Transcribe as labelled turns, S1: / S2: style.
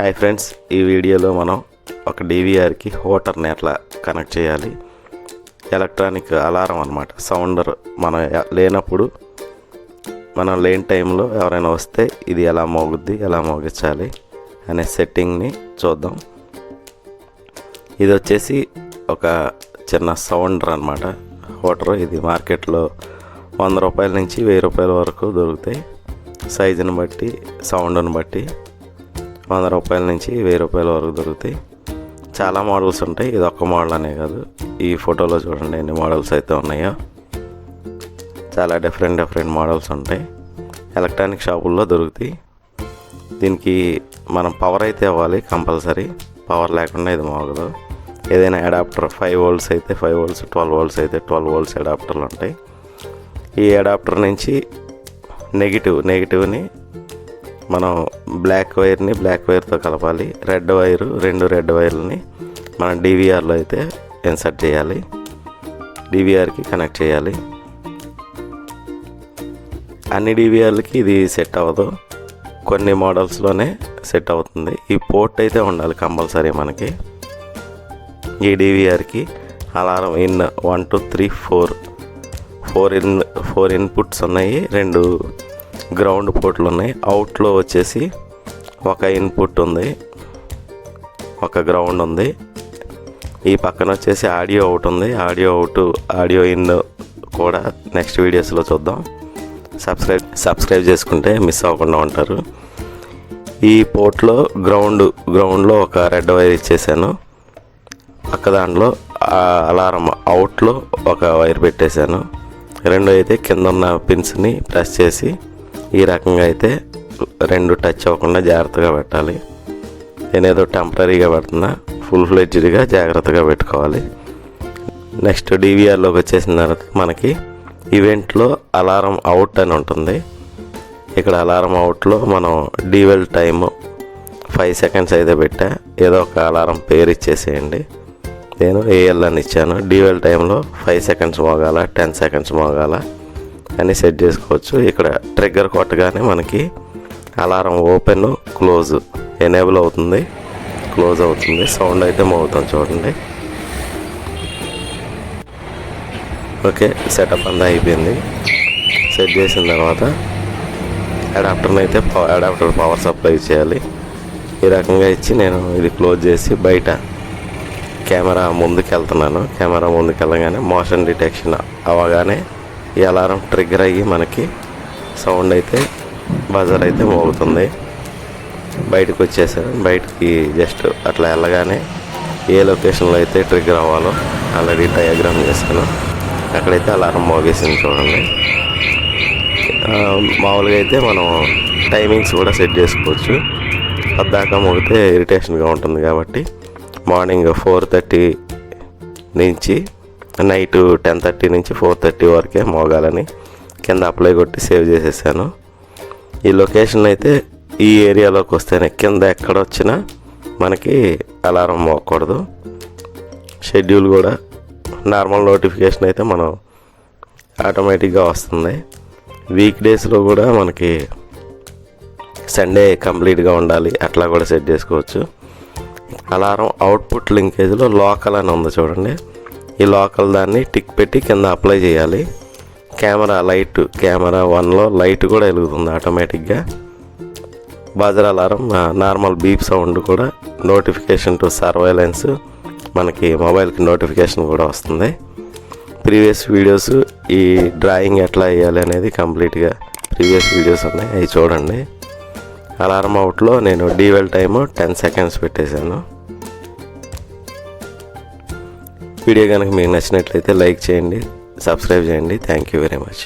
S1: Hi friends, ఈ వీడియోలో మనం ఒక DVRకి హూటర్ని ఎట్లా కనెక్ట్ చేయాలి. ఎలక్ట్రానిక్ అలారం అన్నమాట. సౌండర్ మనం లేనప్పుడు, మనం లేని టైంలో ఎవరైనా వస్తే ఇది ఎలా మోగుద్ది, ఎలా మోగించాలి అనే సెట్టింగ్ని చూద్దాం. ఇది వచ్చేసి ఒక చిన్న సౌండర్ అన్నమాట. హూటర్ ఇది మార్కెట్లో 100 రూపాయల నుంచి 1000 రూపాయల వరకు దొరుకుతాయి. సైజుని బట్టి, సౌండ్ని బట్టి 100 రూపాయల నుంచి 1000 రూపాయల వరకు దొరుకుతాయి. చాలా మోడల్స్ ఉంటాయి. ఇది ఒక్క మోడల్ అనే కాదు, ఈ ఫోటోలో చూడండి ఎన్ని మోడల్స్ అయితే ఉన్నాయో. చాలా డిఫరెంట్ మోడల్స్ ఉంటాయి. ఎలక్ట్రానిక్ షాపుల్లో దొరుకుతాయి. దీనికి మనం పవర్ అయితే ఇవ్వాలి కంపల్సరీ. పవర్ లేకుండా ఇది మోగదు. ఏదైనా అడాప్టర్ 5 వోల్ట్స్ అయితే 5 వోల్ట్స్, 12 వోల్ట్స్ అయితే 12 వోల్ట్స్ అడాప్టర్లు ఉంటాయి. ఈ అడాప్టర్ నుంచి నెగిటివ్ని మనం బ్లాక్ వైర్తో కలపాలి. రెండు రెడ్ వైర్లని మనం DVRలో అయితే ఇన్సర్ట్ చేయాలి. DVRకి కనెక్ట్ చేయాలి. అన్ని DVRలకి ఇది సెట్ అవ్వదు, కొన్ని మోడల్స్లోనే సెట్ అవుతుంది. ఈ పోర్ట్ అయితే ఉండాలి కంపల్సరీ మనకి. ఈ DVRకి అలారం ఇన్ 1 2 3 4 ఇన్పుట్స్ ఉన్నాయి. 2 గ్రౌండ్ పోర్ట్లు ఉన్నాయి. అవుట్లో వచ్చేసి ఒక ఇన్పుట్ ఉంది, ఒక గ్రౌండ్ ఉంది. ఈ పక్కన వచ్చేసి ఆడియో అవుట్ ఉంది. ఆడియో ఇన్ కూడా నెక్స్ట్ వీడియోస్లో చూద్దాం. సబ్స్క్రైబ్ చేసుకుంటే మిస్ అవ్వకుండా ఉంటారు. ఈ పోర్ట్లో గ్రౌండ్లో ఒక రెడ్ వైర్ ఇచ్చేసాను. పక్క దాంట్లో అలారం అవుట్లో ఒక వైర్ పెట్టేశాను. రెండు అయితే కింద ఉన్న పిన్స్ని ప్రెస్ చేసి ఈ రకంగా అయితే 2 టచ్ అవ్వకుండా జాగ్రత్తగా పెట్టాలి. నేనేదో టెంపరీగా పెడుతున్నా, ఫుల్ ఫ్లెడ్జ్డ్గా జాగ్రత్తగా పెట్టుకోవాలి. నెక్స్ట్ DVRలోకి వచ్చేసిన తర్వాత మనకి ఈవెంట్లో అలారం అవుట్ అని ఉంటుంది. ఇక్కడ అలారం అవుట్లో మనం డీవెల్ టైమ్ 5 సెకండ్స్ అయితే పెట్టా. ఏదో ఒక అలారం పేరు ఇచ్చేసేయండి. నేను AL అని ఇచ్చాను. డీవెల్ టైంలో 5 సెకండ్స్ మోగాల, 10 సెకండ్స్ మోగాల అని సెట్ చేసుకోవచ్చు. ఇక్కడ ట్రిగ్గర్ కొట్టగానే మనకి అలారం ఓపెన్, క్లోజ్, ఎనేబుల్ అవుతుంది, క్లోజ్ అవుతుంది. సౌండ్ అయితే మోగుతుంది చూడండి. ఓకే, సెటప్ అంతా అయిపోయింది. సెట్ చేసిన తర్వాత అడాప్టర్ పవర్ సప్లై చేయాలి. ఈ రకంగా ఇచ్చి నేను ఇది క్లోజ్ చేసి బయట కెమెరా ముందుకు వెళ్తున్నాను. కెమెరా ముందుకు వెళ్ళగానే మోషన్ డిటెక్షన్ అవ్వగానే ఈ అలారం ట్రిగ్గర్ అయ్యి మనకి సౌండ్ అయితే బజర్ అయితే మోగుతుంది. బయటకు వచ్చేసాను. బయటికి జస్ట్ అట్లా వెళ్ళగానే ఏ లొకేషన్లో అయితే ట్రిగ్గర్ అవ్వాలో ఆల్రెడీ డయాగ్రామ్ చేశాను. అక్కడైతే అలారం మోగేసింది చూడండి. మామూలుగా అయితే మనం టైమింగ్స్ కూడా సెట్ చేసుకోవచ్చు. పద్దాకా మోగితే ఇరిటేషన్గా ఉంటుంది కాబట్టి మార్నింగ్ 4:30 నుంచి నైట్ 10:30 నుంచి 4:30 వరకే మోగాలని కింద అప్లై కొట్టి సేవ్ చేసేసాను. ఈ లొకేషన్ అయితే ఈ ఏరియాలోకి వస్తేనే, కింద ఎక్కడ వచ్చినా మనకి అలారం మోగకూడదు. షెడ్యూల్ కూడా నార్మల్ నోటిఫికేషన్ అయితే మనం ఆటోమేటిక్గా వస్తుంది. వీక్ డేస్లో కూడా మనకి సండే కంప్లీట్గా ఉండాలి, అట్లా కూడా సెట్ చేసుకోవచ్చు. అలారం అవుట్పుట్ లింకేజ్లో లోకల్ అని ఉంది చూడండి. ఈ లోకల్ దాన్ని టిక్ పెట్టి కింద అప్లై చేయాలి. కెమెరా 1లో లైట్ కూడా వెలుగుతుంది ఆటోమేటిక్గా. Buzzer alarm normal beep sound కూడా, నోటిఫికేషన్ టు సర్వైలెన్స్, మనకి మొబైల్కి నోటిఫికేషన్ కూడా వస్తుంది. ప్రీవియస్ వీడియోస్ ఈ డ్రాయింగ్ ఎట్లా వేయాలి అనేది కంప్లీట్గా ప్రీవియస్ వీడియోస్ ఉన్నాయి, అవి చూడండి. అలారం అవుట్లో నేను డీవెల్ టైము 10 సెకండ్స్ పెట్టేశాను. వీడియో కనుక మీకు నచ్చినట్లయితే లైక్ చేయండి, సబ్స్క్రైబ్ చేయండి. Thank you very much.